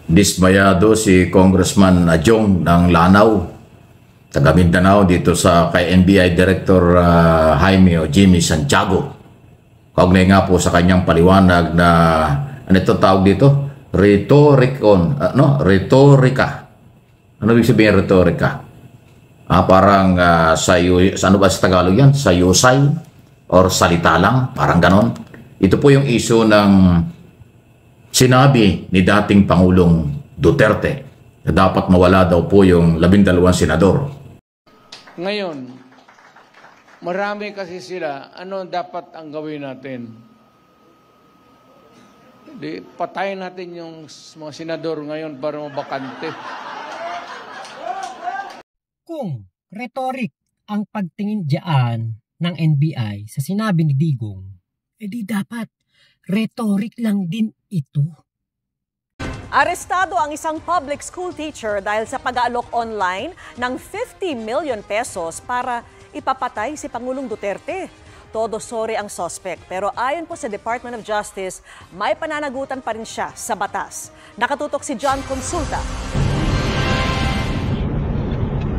Dismayado si Congressman Ajong ng Lanao, taga Mindanao, dito sa kay NBI Director Jaime o Jimmy Santiago. Kaugnay nga po sa kanyang paliwanag na ano ito tawag dito? Retorika. Ano ibig sabihin retorika? Parang ano ba sa Tagalog yan? Sayusay or salita lang, parang ganon. Ito po yung issue ng sinabi ni dating Pangulong Duterte na dapat mawala daw po yung 12 senador. Ngayon, marami kasi sila, ano dapat ang gawin natin? Di, patayin natin yung mga senador ngayon para mabakante. Kung rhetoric ang pagtingin diyan ng NBI sa sinabi ni Digong, edi dapat rhetoric lang din ito. Arestado ang isang public school teacher dahil sa pag-aalok online ng 50 million pesos para ipapatay si Pangulong Duterte. Todo sorry ang suspect, pero ayon po sa Department of Justice, may pananagutan pa rin siya sa batas. Nakatutok si John Consulta.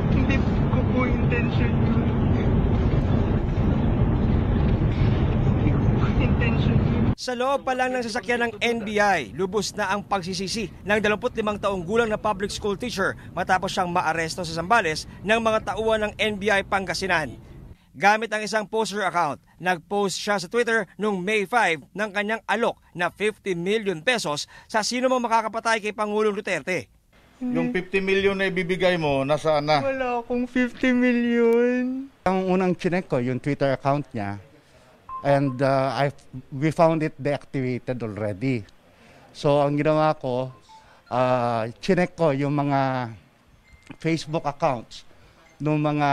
Hindi ko po intention yun. Hindi ko po intention yun. Sa loob pa lang ng sasakyan ng NBI, lubos na ang pagsisisi ng 25 taong gulang na public school teacher matapos siyang maaresto sa Zambales ng mga tauhan ng NBI Pangasinan. Gamit ang isang poster account, nag-post siya sa Twitter noong May 5 ng kanyang alok na 50 million pesos sa sino mang makakapatay kay Pangulong Duterte. Yung 50 million na ibibigay mo, nasaan na? Wala akong 50 million. Ang unang chinek ko, yung Twitter account niya, and we found it deactivated already. So ang ginawa ko, chinek ko yung mga Facebook accounts ng mga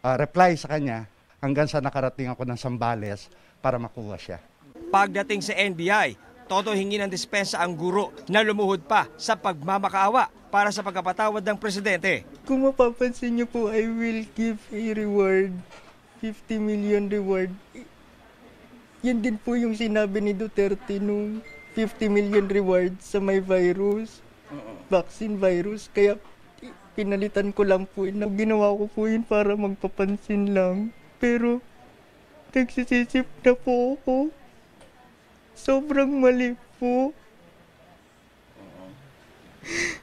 reply sa kanya hanggang sa nakarating ako ng Zambales para makuha siya. Pagdating sa NBI, todo hingi ng dispensa ang guro na lumuhod pa sa pagmamakaawa para sa pagkapatawad ng presidente. Kung mapapansin niyo po, I will give a reward. 50 million reward. Yan din po yung sinabi ni Duterte nung 50 million reward sa may virus. Vaccine virus. Kaya pinalitan ko lang po yun. Ginawa ko po yun para magpapansin lang. Pero nagsisisip na po ako. Sobrang mali po.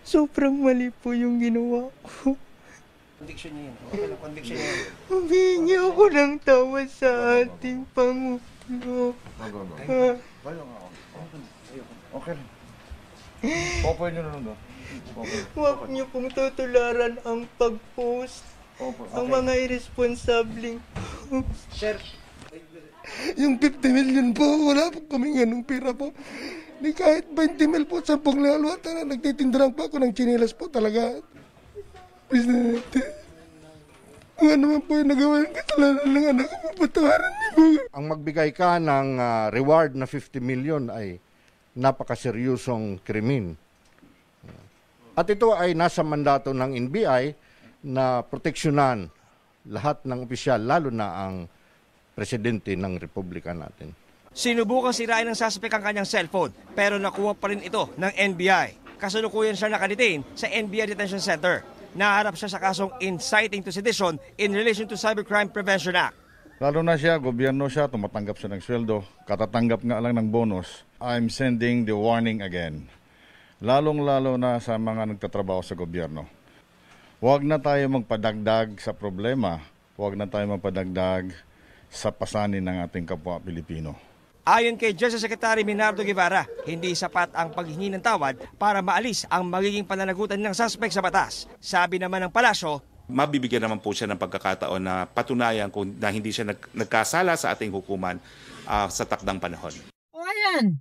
Sobrang mali po yung ginawa ko. Conviction niya yun. Okay lang, conviction niya yun. Humingi ako ng tawa sa ating Pangulo. Okay lang. Popoy nyo na nun doon. Huwag niyo pong tutularan ang pag-post. Ang mga irresponsableng Sir, yung 50 million po, wala po kaming ganung pera po. Di kahit 20 mil po, 10 lalo, nagtitindrang po ako ng chinelas po talaga. Presidente, kung ano man po yung nagawa ng kasalanan ng anak ko, patawaran niyo po. Ang magbigay ka ng reward na 50 million ay napakaseryosong krimen. At ito ay nasa mandato ng NBI na proteksyonan lahat ng opisyal, lalo na ang presidente ng Republika natin. sinubukan sirain ng suspect ang kanyang cellphone pero nakuha pa rin ito ng NBI. Kasalukuyan siya nakadetain sa NBI Detention Center. Naharap siya sa kasong inciting to sedition in relation to Cybercrime Prevention Act. Lalo na siya, gobyerno siya, tumatanggap siya ng sweldo, katatanggap nga lang ng bonus. I'm sending the warning again. Lalong-lalo na sa mga nagtatrabaho sa gobyerno. Huwag na tayo magpadagdag sa problema. Huwag na tayo magpadagdag sa pasanin ng ating kapwa Pilipino. Ayon kay Justice Secretary Minardo Guevara, hindi sapat ang paghingi ng tawad para maalis ang magiging pananagutan ng suspect sa batas. Sabi naman ng palasyo, mabibigyan naman po siya ng pagkakataon na patunayan kung na hindi siya nagkasala sa ating hukuman sa takdang panahon. O ayan,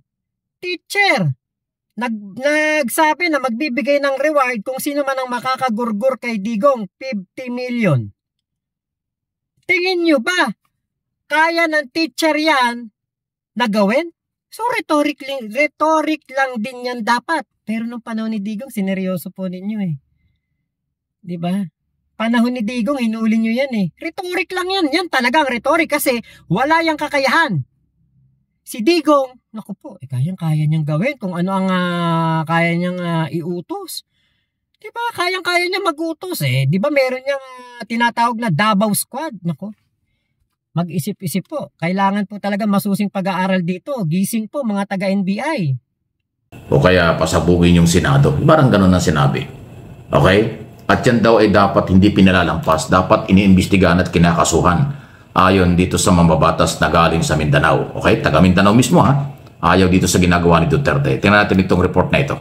teacher, nagsabi na magbibigay ng reward kung sino man ang makakagurgur kay Digong, 50 million. Tingin nyo ba, kaya ng teacher yan na gawin? So rhetoric lang din yan dapat. Pero nung panahon ni Digong, sineryoso po ninyo eh. Diba? Panahon ni Digong, hinuli nyo yan eh. Rhetoric lang yan. Yan talagang rhetoric kasi wala yung kakayahan. Si Digong, naku po, kayang-kaya niyang gawin kung ano ang kaya niyang iutos. Di ba? Kayang-kaya niya mag-utos eh. Di ba meron niyang tinatawag na Davao Squad? Naku, mag-isip-isip po. Kailangan po talaga masusing pag-aaral dito. Gising po mga taga-NBI. O kaya pasabugin yung Senado. Parang ganun ang sinabi. Okay? At yan daw ay dapat hindi pinalalampas. Dapat iniimbestigahan at kinakasuhan. Ayon dito sa mambabatas na galing sa Mindanao. Okay? Taga Mindanao mismo ha. Ayaw dito sa ginagawa ni Duterte. Tingnan natin itong report na ito.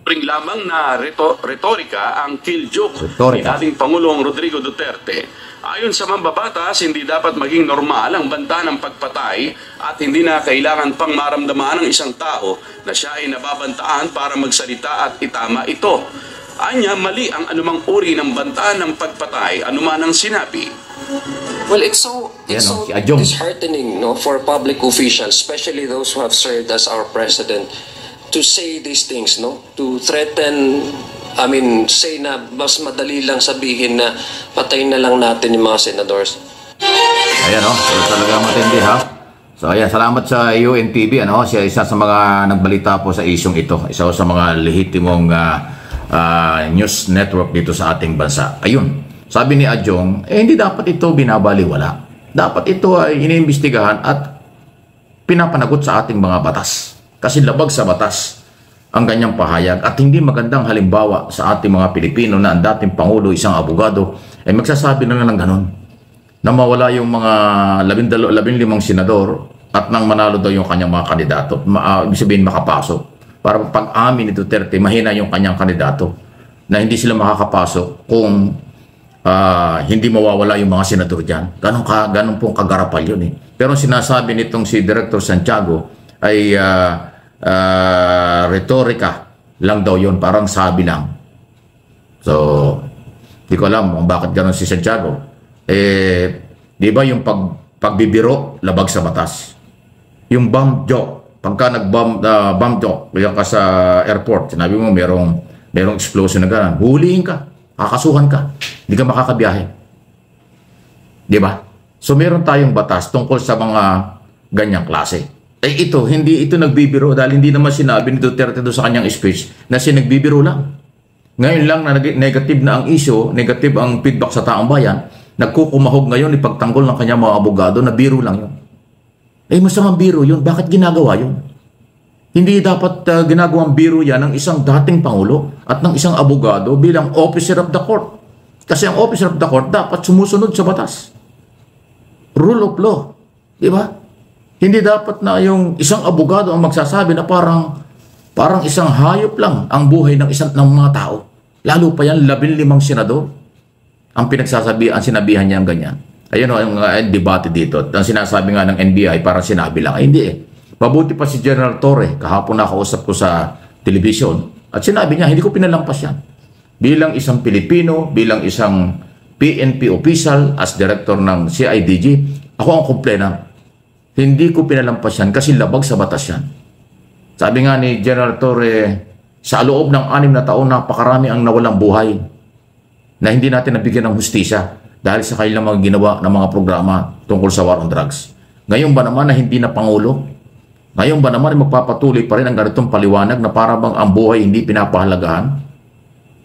Ring lamang na retorika ang kill joke ni Retorika. dating Pangulong Rodrigo Duterte. Ayon sa mambabatas, hindi dapat maging normal ang banta ng pagpatay at hindi na kailangan pang maramdaman ng isang tao na siya ay nababantaan para magsalita at itama ito. Anya, mali ang anumang uri ng banta ng pagpatay, anuman ang sinabi. Well, it's so si Ajong. disheartening, no, for public officials, especially those who have served as our president, to say these things, no, to threaten. I mean, say na mas madali lang sabihin na patayin na lang natin yung mga senadors. Ayan o, talaga matindi ha. So ayan, salamat sa UNTV. Siya isa sa mga nagbalita po sa isyong ito. Isa sa mga lehitimong news network dito sa ating bansa. Ayun, sabi ni Ajong, hindi dapat ito binabaliwala. Dapat ito ay iniimbestigahan at pinapanagot sa ating mga batas. Kasi labag sa batas ang ganyang pahayag at hindi magandang halimbawa sa ating mga Pilipino na ang dating Pangulo, isang abogado, ay magsasabi na ng ganon. Na mawala yung mga 15 senador at nang manalo daw yung kanyang mga kandidato. Ibig sabihin makapasok. Para pag-amin ni Duterte, mahina yung kanyang kandidato na hindi sila makakapasok kung hindi mawawala yung mga senador dyan. Ganun pong kagarapal yun eh. Pero sinasabi nitong si Director Santiago ay retorika lang daw yun, parang sabi lang. So, di ko alam kung bakit ganun si Santiago. Di ba yung pagbibiro, labag sa batas. Yung bomb joke, pagka nag-bomb joke, kaya ka sa airport, sinabi mo merong explosion na gano'n, huliin ka, kakasuhan ka, hindi ka makakabiyahe. Di ba? So meron tayong batas tungkol sa mga ganyang klase. Hindi ito nagbibiro dahil hindi naman sinabi ni Duterte doon sa kanyang speech na siya nagbibiro lang. Ngayon lang na negative na ang issue, negative ang feedback sa taong bayan, nagkukumahog ngayon ipagtanggol ng kanyang mga abogado na biro lang yun. Masamang biro yun. Bakit ginagawa yun? Hindi dapat ginagawang biro yan ng isang dating Pangulo at ng isang abogado bilang officer of the court. Kasi ang officer of the court dapat sumusunod sa batas. Rule of law. Di ba? Hindi dapat na yung isang abogado ang magsasabi na parang isang hayop lang ang buhay ng mga tao. Lalo pa yan, 15 senador. Ang sinabihan niya ang ganyan. Ayun o, ang debate dito. Ang sinasabi nga ng NBI, parang sinabi lang. Hindi eh. Mabuti pa si General Torre, kahapon nakausap ko sa television, at sinabi niya, hindi ko pinalampas yan. Bilang isang Pilipino, bilang isang PNP official, as director ng CIDG, ako ang komplena. Hindi ko pinalampas yan kasi labag sa batas yan. Sabi nga ni General Torre, sa loob ng 6 na taon, napakarami ang nawalang buhay na hindi natin nabigyan ng hustisya dahil sa kanilang mga ginawa ng mga programa tungkol sa war on drugs. Ngayon ba naman na hindi na Pangulo? Ngayon ba naman magpapatuloy pa rin ang ganitong paliwanag na para bang ang buhay hindi pinapahalagahan?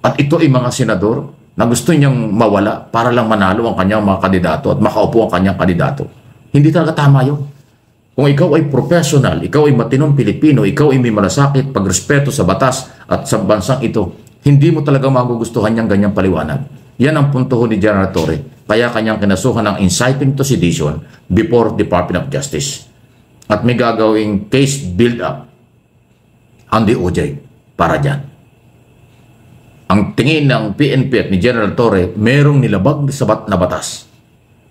At ito ay mga senador na gusto niyang mawala para lang manalo ang kanyang mga kandidato at makaupo ang kanyang kandidato. Hindi talaga tama yun. Kung ikaw ay professional, ikaw ay matinong Pilipino, ikaw ay may malasakit, pagrespeto sa batas at sa bansang ito, hindi mo talaga magugustuhan niyang ganyang paliwanag. Yan ang punto ni General Torre. Kaya kanyang kinasuhan ng inciting to sedition before Department of Justice. At may gagawing case build-up ang DOJ para dyan. Ang tingin ng PNP at ni General Torre, merong nilabag sa na batas.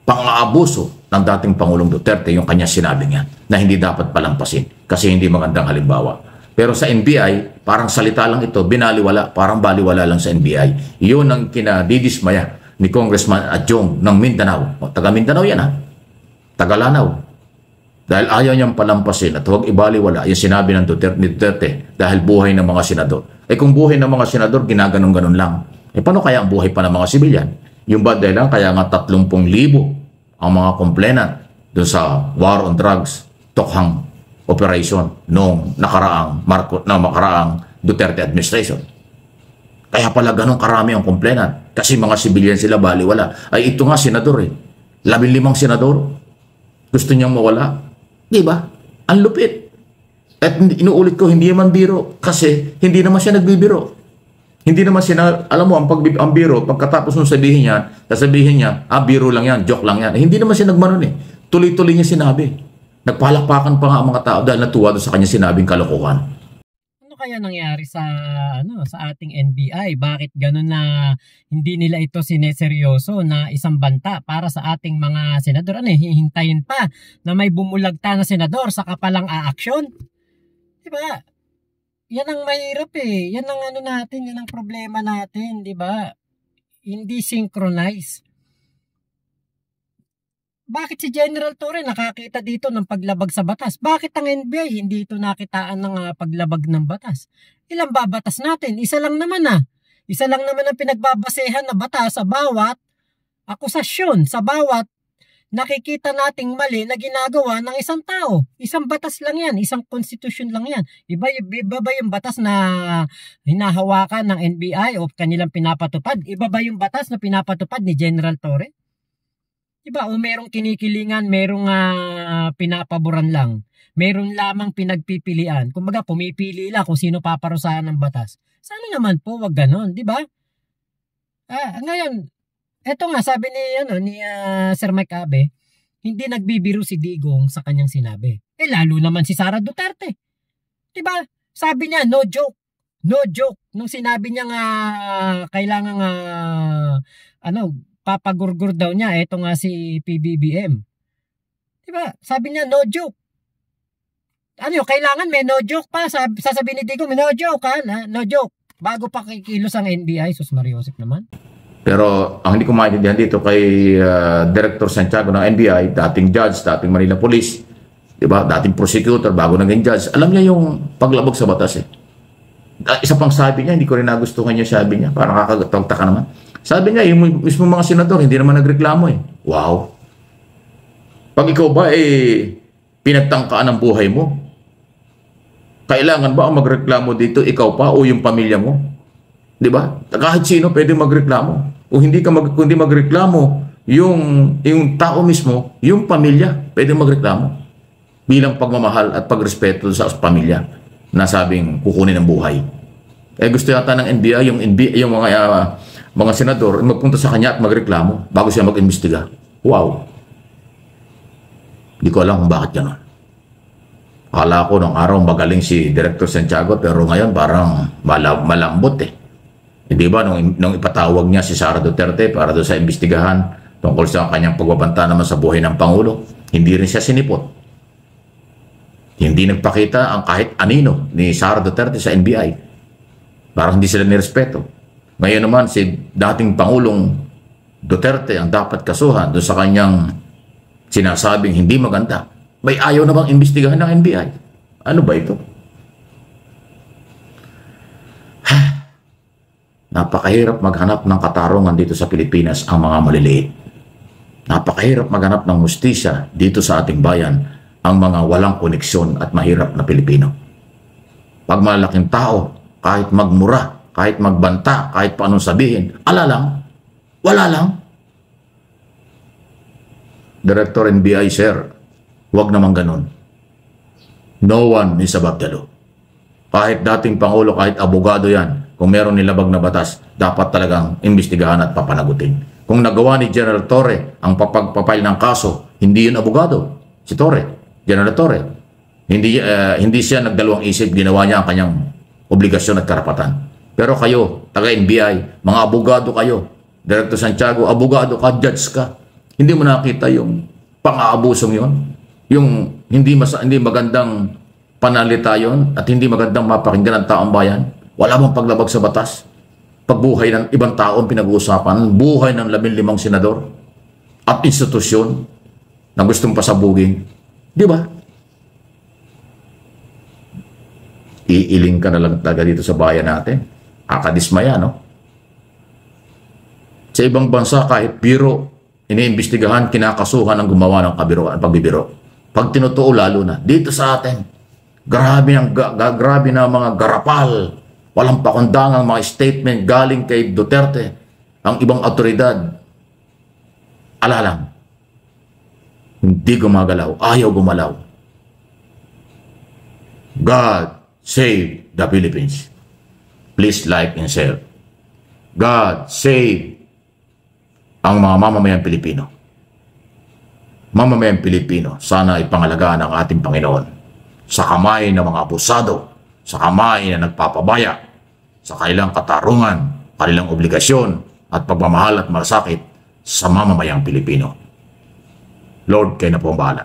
Pang-aabuso ng dating Pangulong Duterte yung kanya sinabi niya na hindi dapat palampasin kasi hindi magandang halimbawa. Pero sa NBI, parang salita lang ito, binaliwala, parang baliwala lang sa NBI. Iyon ang kinadidismaya ni Congressman Ajong ng Mindanao. Taga Mindanao yan ha. Taga Lanao. Dahil ayaw niyang palampasin at huwag ibaliwala yung sinabi ng Duterte dahil buhay ng mga senador. Kung buhay ng mga senador, ginaganon-ganon lang. Paano kaya ang buhay pa ng mga sibilyan? Yung ba dahil lang kaya nga 30,000 ang mga complainant doon sa war on drugs tokhang operation noong nakaraang Duterte administration. Kaya pala ganun karami ang complainant. Kasi mga civilian sila, baliwala. Ay ito nga, senador 15 senador. Gusto niyang mawala. Di ba? Ang lupit. At inuulit ko, hindi naman biro. Kasi hindi naman siya nagbibiro. Hindi naman siya, alam mo, ang biro, pagkatapos nung sasabihin niya, biro lang yan, joke lang yan. Hindi naman siya nagmanon eh. Tuloy-tuloy niya sinabi. Nagpalakpakan pa nga ang mga tao dahil natuwa doon sa kanya sinabing kalokohan. Ano kaya nangyari sa ating NBI? Bakit ganun na hindi nila ito sineseryoso na isang banta para sa ating mga senador? Hihintayin pa na may bumulagta na senador saka palang aaksyon? Diba? Yan ang mahirap eh. Yan ang natin, yan ang problema natin, diba? Hindi synchronize. Bakit si General Torre nakakita dito ng paglabag sa batas? Bakit ang NBI hindi ito nakitaan ng paglabag ng batas? Ilang babatas natin? Isa lang naman Isa lang naman ang pinagbabasehan na batas sa bawat akusasyon, sa bawat nakikita nating mali na ginagawa ng isang tao. Isang batas lang yan, isang constitution lang yan. Iba ba yung batas na hinahawakan ng NBI o kanilang pinapatupad? Iba ba yung batas na pinapatupad ni General Torre? Diba? O merong kinikilingan, merong pinapaboran lang. Meron lamang pinagpipilian. Kumbaga, pumipili lang kung sino paparusahan ng batas. Sana naman po, wag ganon, di ba? Ngayon, eto nga, sabi ni Sir Mike Abe, hindi nagbibiro si Digong sa kanyang sinabi. Lalo naman si Sara Duterte. Diba? Sabi niya, no joke. No joke. Nung sinabi niya nga, kailangan papagurgur daw niya, eto nga si PBBM. Diba? Sabi niya, no joke. Kailangan may no joke pa. Sasabihin ni Digong, may no joke no joke. Bago pa kikilos ang NBI, sus Mariosep naman. Pero ang hindi ko maintindihan dito kay Director Santiago ng NBI, dating judge, dating Manila Police, di ba? Dating prosecutor, bago naging judge. Alam niya yung paglabag sa batas eh. Isa pang sabi niya, hindi ko rin nagustuhan yung sabi niya. Parang kakagtagtaka naman. Sabi niya, yung mismo mga senador, hindi naman nagreklamo eh. Wow. Pag ikaw ba pinagtangkaan ang buhay mo, kailangan ba ang magreklamo dito, ikaw pa o yung pamilya mo? Di ba? Kahit sino pwede magreklamo. Kung hindi magreklamo, yung tao mismo, yung pamilya, pwede magreklamo. Bilang pagmamahal at pagrespeto sa pamilya na sabing kukunin ang buhay. Gusto yata ng NBI, yung mga senador, magpunta sa kanya at magreklamo bago siya mag-imbestiga. Wow. Hindi ko alam kung bakit gano'n. Akala ko nung araw magaling si Director Santiago, pero ngayon parang malambot eh. Di ba, nung ipatawag niya si Sara Duterte para doon sa imbestigahan tungkol sa kanyang pagbabanta naman sa buhay ng Pangulo, hindi rin siya sinipot. Hindi nagpakita ang kahit anino ni Sara Duterte sa NBI. Parang hindi sila nirespeto. Ngayon naman, si dating Pangulong Duterte ang dapat kasuhan doon sa kanyang sinasabing hindi maganda. May ayaw na bang imbestigahan ng NBI? Ano ba ito? Napakahirap maghanap ng katarungan dito sa Pilipinas ang mga maliliit. Napakahirap maghanap ng hustisya dito sa ating bayan ang mga walang koneksyon at mahirap na Pilipino. Pag malaking tao, kahit magmura, kahit magbanta, kahit paanong sabihin, wala lang. Director NBI, sir, huwag naman ganun. No one is above the law. Kahit dating Pangulo, kahit abogado yan, kung meron nilabag na batas, dapat talagang imbestigahan at papanagutin. Kung nagawa ni General Torre ang papagpapail ng kaso, hindi yun abogado. Si Torre, General Torre. Hindi siya nagdalawang isip, ginawa niya ang kanyang obligasyon at karapatan. Pero kayo, taga-NBI, mga abogado kayo, Director Santiago, abogado ka, judge ka. Hindi mo nakita yung pang-aabusong yun? Yung hindi magandang panalita yun at hindi magandang mapakinggan ng taong bayan? Wala bang paglabag sa batas? Pagbuhay ng ibang taon pinag-uusapan, buhay ng 15 senador at institusyon na gustong pasabugin. Di ba? Iiling ka na lang talaga dito sa bayan natin. Kakadismaya, no? Sa ibang bansa, kahit biro, iniimbestigahan, kinakasuhan ang gumawa ng pagbibiro. Pag tinutuo lalo na, dito sa atin, grabe na mga garapal, walang pakundangang mga statement galing kay Duterte, ang ibang otoridad. Alalang, hindi gumagalaw, ayaw gumalaw. God save the Philippines. Please like and share. God save ang mga mamamayang Pilipino. Mamamayang Pilipino, sana ipangalagaan ng ating Panginoon sa kamay ng mga abusado, sa kamay na nagpapabaya, sa kanilang katarungan, kanilang obligasyon at pagmamahal at malasakit sa mamamayang Pilipino. Lord, kayo na po ang bahala.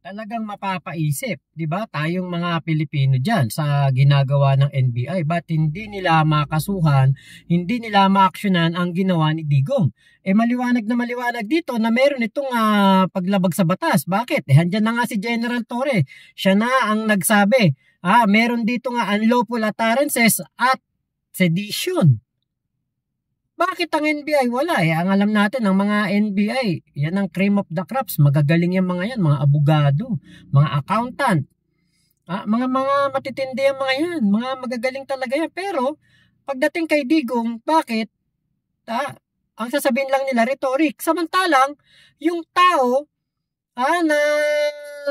Talagang mapapaisip, di ba? Tayong mga Pilipino dyan sa ginagawa ng NBI, ba't hindi nila makasuhan, hindi nila maaksyonan ang ginawa ni Digong? Maliwanag na maliwanag dito na meron itong paglabag sa batas. Bakit? Handyan na nga si General Torre. Siya na ang nagsabi. Meron dito nga unlawful utterances at sedition. Bakit ang NBI wala? Ang alam natin, ang mga NBI, yan ang cream of the crops. Magagaling yung mga yan, mga abogado, mga accountant. Mga matitindi yung mga yan. Mga magagaling talaga yan. Pero, pagdating kay Digong, bakit? Ang sasabihin lang nila, rhetoric. Samantalang, yung tao na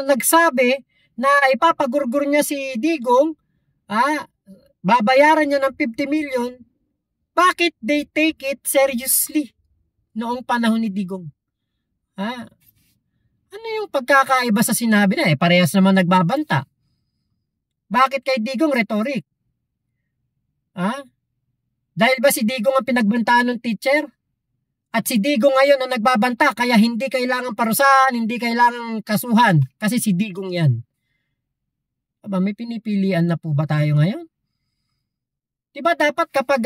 nagsabi na ipapagurgur niya si Digong, babayaran niya ng 50 million, bakit they take it seriously noong panahon ni Digong? Ano yung pagkakaiba sa sinabi na? Parehas naman nagbabanta. Bakit kay Digong rhetoric? Dahil ba si Digong ang pinagbantaan ng teacher? At si Digong ngayon ang nagbabanta, kaya hindi kailangan parusahan, hindi kailangan kasuhan. Kasi si Digong yan. May pinipilian na po ba tayo ngayon? Diba dapat kapag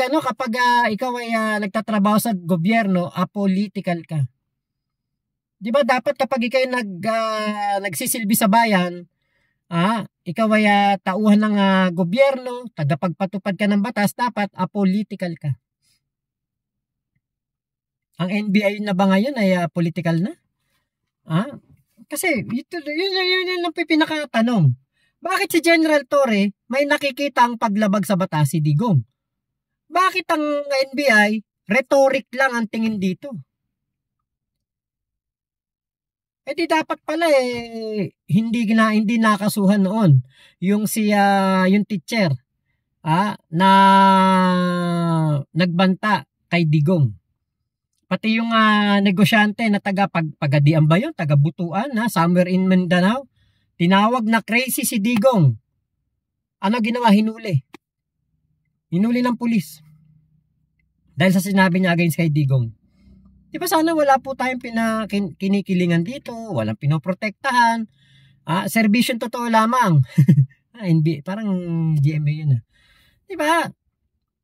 ikaw ay nagtatrabaho sa gobyerno, apolitical ka. Diba dapat kapag ikaw ay nagsisilbi sa bayan, ikaw ay tauhan ng gobyerno, tagapagpatupad ka ng batas, dapat apolitical ka. Ang NBI na ba ngayon ay political na? Kasi yun ang pinakatanong. Bakit si General Torre may nakikita ang paglabag sa batas si Digong? Bakit ang NBI rhetoric lang ang tingin dito? Di dapat pala hindi nakasuhan noon yung yung teacher na nagbanta kay Digong. Pati yung negosyante na taga-Pagadian ba yun? Taga-Butuan somewhere in Mindanao. Tinawag na crazy si Digong. Ano ginawa? Hinuli. Hinuli ng pulis. Dahil sa sinabi niya against kay Digong. Di ba sana wala po tayong kinikilingan dito, walang pinoprotektahan. Servisyon totoo lamang. Parang GMA yun. Di ba?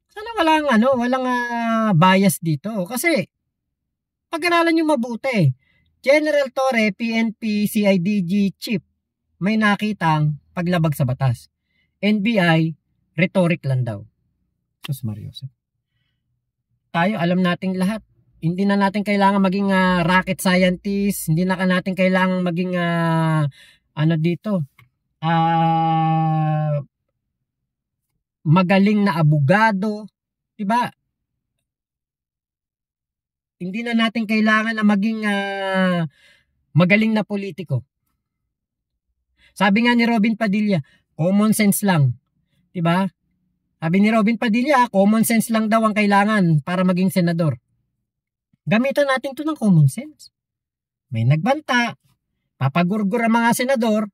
Sana walang bias dito. Kasi, pag-aralan nyo mabuti. General Torre, PNP, CIDG, Chief, may nakitang paglabag sa batas. NBI, rhetoric lang daw. Sus Marios. Tayo, alam nating lahat. Hindi na natin kailangan maging rocket scientist. Hindi na natin kailangan maging magaling na abogado. Diba? Hindi na natin kailangan na maging magaling na politiko. Sabi nga ni Robin Padilla, common sense lang. Diba? Sabi ni Robin Padilla, common sense lang daw ang kailangan para maging senador. Gamitan natin ito ng common sense. May nagbanta, papagurgur ang mga senador,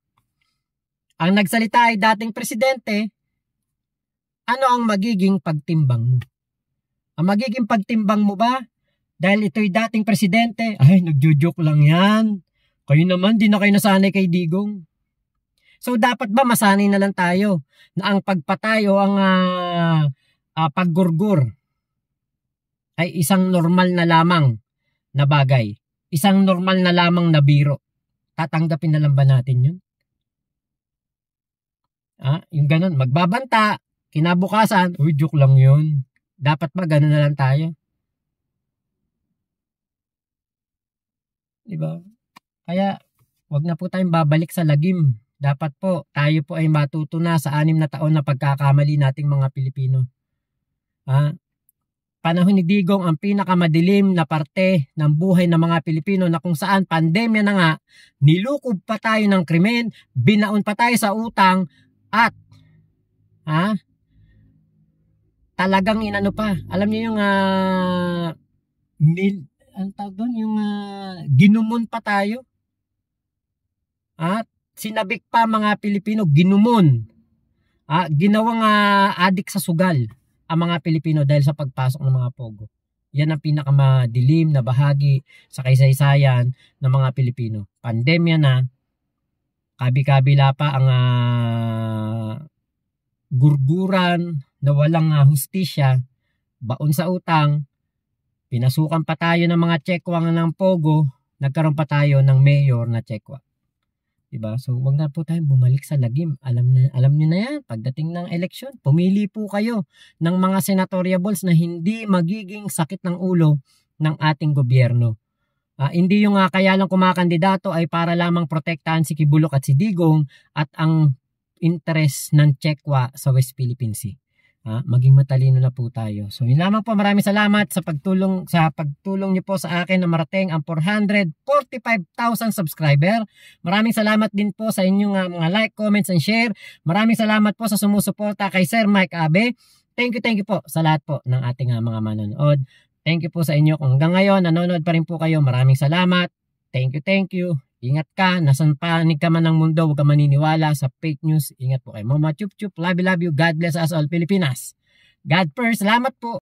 ang nagsalita ay dating presidente, ano ang magiging pagtimbang mo? Ang magiging pagtimbang mo ba? Dahil ito'y dating presidente, ay nagjo-joke lang yan. Kayo naman, di na kayo nasanay kay Digong. So dapat ba masanay na lang tayo na ang pagpatay o ang paggurgur ay isang normal na lamang na bagay. Isang normal na lamang na biro. Tatanggapin na lang ba natin yun? Yung ganun, magbabanta, kinabukasan, uy, joke lang yun. Dapat ba ganun na lang tayo? Diba? Kaya, Huwag na po tayong babalik sa lagim. Dapat po, tayo po ay matuto na sa 6 na taon na pagkakamali nating mga Pilipino. Panahon ni Digong ang pinakamadilim na parte ng buhay ng mga Pilipino na kung saan pandemya na nga, nilukob pa tayo ng krimen, binaon pa tayo sa utang, at talagang inano pa. Alam niyo yung ginumon pa tayo. At sinabik pa mga Pilipino, ginumon. Ginawang adik sa sugal ang mga Pilipino dahil sa pagpasok ng mga pogo. Yan ang pinakamadilim na bahagi sa kaysaysayan ng mga Pilipino. Pandemya na, kabi-kabila pa ang gurguran na walang hustisya, baon sa utang, pinasukan pa tayo ng mga tsekwang ng pogo, nagkaroon pa tayo ng mayor na tsekwa. Diba? So, wag na po tayong bumalik sa lagim. Alam nyo na yan, pagdating ng eleksyon, pumili po kayo ng mga senatoriables na hindi magiging sakit ng ulo ng ating gobyerno. Hindi yung kaya lang kumakandidato ay para lamang protektahan si Kibulok at si Digong at ang interest ng tsekwa sa West Philippine Sea. Maging matalino na po tayo. So yun lamang po, maraming salamat sa pagtulong niyo po sa akin na marating ang 445,000 subscriber. Maraming salamat din po sa inyong mga like, comments, and share. Maraming salamat po sa sumusuporta kay Sir Mike Abe. Thank you po sa lahat po ng ating mga manonood. Thank you po sa inyo. Kung hanggang ngayon nanonood pa rin po kayo, maraming salamat. Thank you. Ingat ka, nasan panig ka man ng mundo, huwag ka maniniwala sa fake news. Ingat po kayo. Mama Chup Chup, love you. God bless us all, Pilipinas. God first, salamat po.